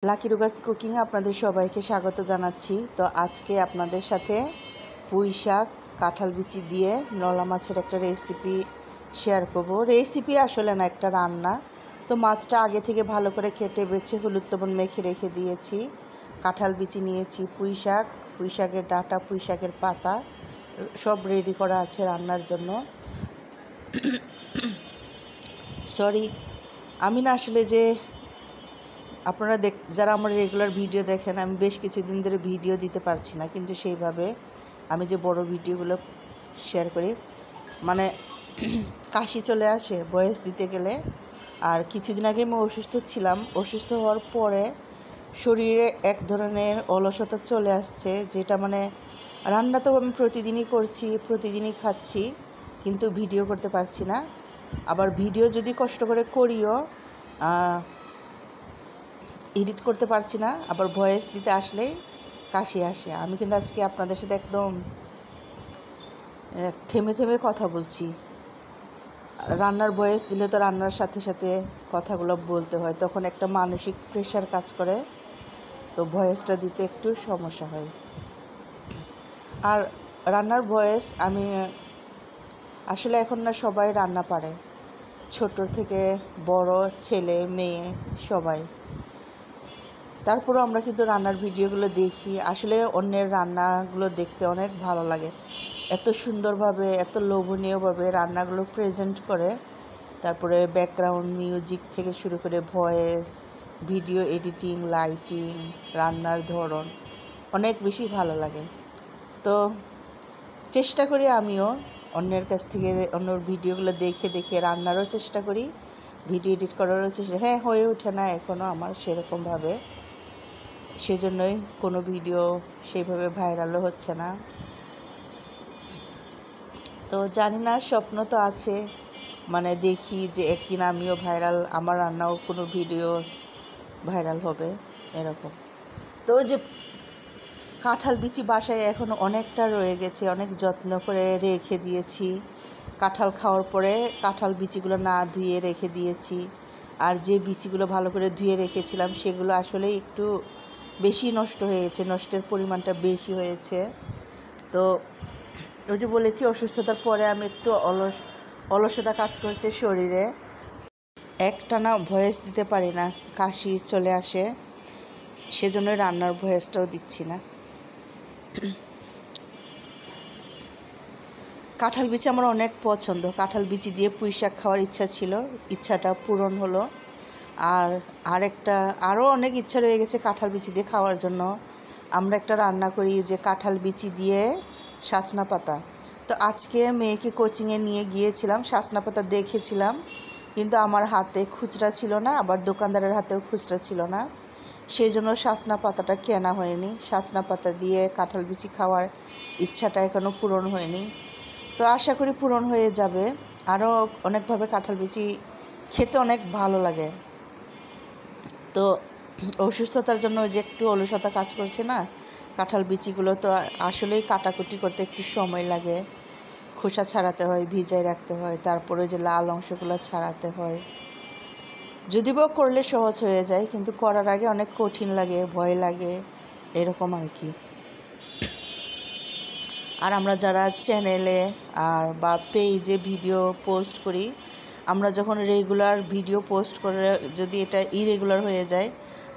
Lucky রুগাস cooking আপনাদের সবাইকে স্বাগত জানাচ্ছি। তো আজকে আপনাদের সাথে পুঁই শাক কাঁঠাল বিচি দিয়ে নলা মাছের একটা রেসিপি শেয়ার করব। রেসিপি আসলে না, একটা রান্না। তো মাছটা আগে থেকে ভালো করে কেটে বেছে হলুদ লবণ মেখে রেখে দিয়েছি। কাঁঠাল বিচি নিয়েছি, পুঁই শাকের ডাঁটা, পুঁই শাকের পাতা সব রেডি করা আছে রান্নার জন্য। সরি, আমি না আসলে যে আপনারা যারা আমার রেগুলার ভিডিও দেখেন, আমি বেশ কিছুদিন ধরে ভিডিও দিতে পারছি না, কিন্তু সেইভাবে আমি যে বড় ভিডিওগুলো শেয়ার করি, মানে কাশি চলে আসে ভয়েস দিতে গেলে। আর কিছুদিন আগে আমি অসুস্থ ছিলাম। অসুস্থ হওয়ার পরে শরীরে এক ধরনের অলসতা চলে আসছে, যেটা মানে রান্না তো আমি প্রতিদিনই করছি, প্রতিদিনই খাচ্ছি, কিন্তু ভিডিও করতে পারছি না। আবার ভিডিও যদি কষ্ট করে করিও এডিট করতে পারছি না। আবার ভয়েস দিতে আসলেই কাশি আসে। আমি কিন্তু আজকে আপনাদের সাথে একদম থেমে থেমে কথা বলছি। রান্নার ভয়েস দিলে তো রান্নার সাথে সাথে কথাগুলো বলতে হয়, তখন একটা মানসিক প্রেশার কাজ করে, তো ভয়েসটা দিতে একটু সমস্যা হয়। আর রান্নার ভয়েস আমি আসলে এখন না সবাই রান্না পারে, ছোট থেকে বড়, ছেলে মেয়ে সবাই। তারপরেও আমরা কিন্তু রান্নার ভিডিওগুলো দেখি, আসলে অন্যের রান্নাগুলো দেখতে অনেক ভালো লাগে। এত সুন্দরভাবে, এত লোভনীয়ভাবে রান্নাগুলো প্রেজেন্ট করে। তারপরে ব্যাকগ্রাউন্ড মিউজিক থেকে শুরু করে ভয়েস, ভিডিও এডিটিং, লাইটিং, রান্নার ধরন অনেক বেশি ভালো লাগে। তো চেষ্টা করি আমিও অন্যের কাছ থেকে অন্যর ভিডিওগুলো দেখে দেখে রান্নারও চেষ্টা করি, ভিডিও এডিট করারও চেষ্টা। হয়ে ওঠে না এখনও আমার সেরকমভাবে, সেজন্যই কোনো ভিডিও সেইভাবে ভাইরালও হচ্ছে না। তো জানি না, স্বপ্ন তো আছে, মানে দেখি যে একদিন আমিও ভাইরাল, আমার রান্নাও কোনো ভিডিও ভাইরাল হবে এরকম। তো যে কাঁঠাল বিচি বাসায় এখনও অনেকটা রয়ে গেছে, অনেক যত্ন করে রেখে দিয়েছি। কাঁঠাল খাওয়ার পরে কাঁঠাল বিচিগুলো না ধুয়ে রেখে দিয়েছি। আর যে বিচিগুলো ভালো করে ধুয়ে রেখেছিলাম সেগুলো আসলে একটু বেশি নষ্ট হয়ে গেছে, নষ্টের পরিমাণটা বেশি হয়েছে। তো ওই যে বলেছি, অসুস্থতার পরে আমি একটু অলসতা কাজ করছে শরীরে, একটানা ভয়েস দিতে পারি না, কাশি চলে আসে, সেজন্যই রান্নার ভয়েসটাও দিচ্ছি না। কাঁঠাল বিচি আমার অনেক পছন্দ। কাঁঠাল বিচি দিয়ে পুঁই শাক খাওয়ার ইচ্ছা ছিল, ইচ্ছাটা পূরণ হলো। আরও অনেক ইচ্ছা রয়ে গেছে কাঁঠাল বিচি দিয়ে খাওয়ার জন্য। আমরা একটা রান্না করি যে কাঁঠাল বিচি দিয়ে শাসনা পাতা। তো আজকে মেয়েকে কোচিংয়ে নিয়ে গিয়েছিলাম, শাসনা পাতা দেখেছিলাম, কিন্তু আমার হাতে খুচরা ছিল না, আবার দোকানদারের হাতেও খুচরা ছিল না, সেই জন্য শাসনা পাতাটা কেনা হয়নি। শাসনা পাতা দিয়ে কাঁঠাল বিচি খাওয়ার ইচ্ছাটা এখনও পূরণ হয়নি, তো আশা করি পূরণ হয়ে যাবে। আরও অনেকভাবে কাঁঠাল বিচি খেতে অনেক ভালো লাগে। তো অসুস্থতার জন্য ওই যে একটু অলসতা কাজ করছে না, কাঁঠাল বিচিগুলো তো আসলেই কাটাকুটি করতে একটু সময় লাগে, খোসা ছাড়াতে হয়, ভিজায় রাখতে হয়, তারপরে যে লাল অংশগুলো ছাড়াতে হয়। যদিও করলে সহজ হয়ে যায়, কিন্তু করার আগে অনেক কঠিন লাগে, ভয় লাগে, এরকম আর কি। আর আমরা যারা চ্যানেলে বা পেজে ভিডিও পোস্ট করি, আমরা যখন রেগুলার ভিডিও পোস্ট করে যদি এটা ইরেগুলার হয়ে যায়,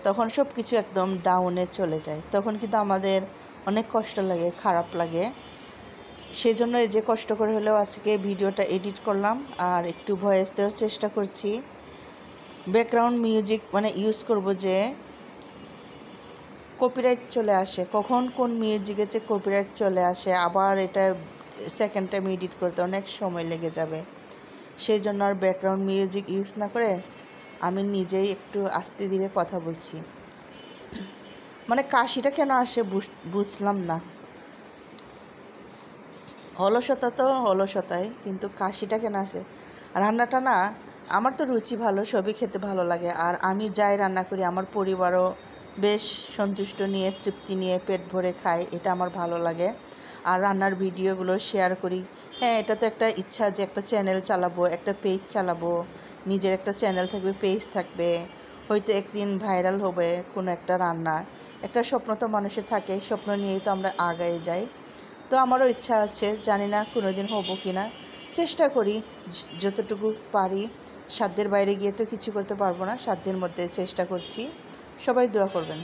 তখন সব কিছু একদম ডাউনে চলে যায়, তখন কিন্তু আমাদের অনেক কষ্ট লাগে, খারাপ লাগে। সেজন্য এই যে কষ্ট করে হলেও আজকে ভিডিওটা এডিট করলাম আর একটু ভয়েস দেওয়ার চেষ্টা করছি। ব্যাকগ্রাউন্ড মিউজিক মানে ইউজ করব যে কপিরাইট চলে আসে, কখন কোন মিউজিকে যে কপিরাইট চলে আসে, আবার এটা সেকেন্ড টাইম এডিট করতে অনেক সময় লেগে যাবে। সেই জন্য আর ব্যাকগ্রাউন্ড মিউজিক ইউজ না করে আমি নিজেই একটু আস্তে ধীরে কথা বলছি। মানে কাশিটা কেন আসে বুঝলাম না। অলসতা তো অলসতাই, কিন্তু কাশিটা কেন আসে? রান্নাটা না, আমার তো রুচি ভালো, সবই খেতে ভালো লাগে। আর আমি যাই রান্না করি আমার পরিবারও বেশ সন্তুষ্ট নিয়ে, তৃপ্তি নিয়ে পেট ভরে খায়, এটা আমার ভালো লাগে। আর রান্নার ভিডিওগুলো শেয়ার করি। এটা তো একটা ইচ্ছা যে একটা চ্যানেল চালাবো, একটা পেজ চালাবো, নিজের একটা চ্যানেল থাকবে, পেজ থাকবে, হয়তো একদিন ভাইরাল হবে কোনো একটা রান্না। একটা স্বপ্ন তো মানুষের থাকে, স্বপ্ন নিয়েই তো আমরা আগায়ে যাই। তো আমারও ইচ্ছা আছে, জানি না কোনো দিন হবো কি না। চেষ্টা করি যতটুকু পারি। সাধ্যের বাইরে গিয়ে তো কিছু করতে পারবো না, সাধ্যের মধ্যে চেষ্টা করছি। সবাই দোয়া করবেন।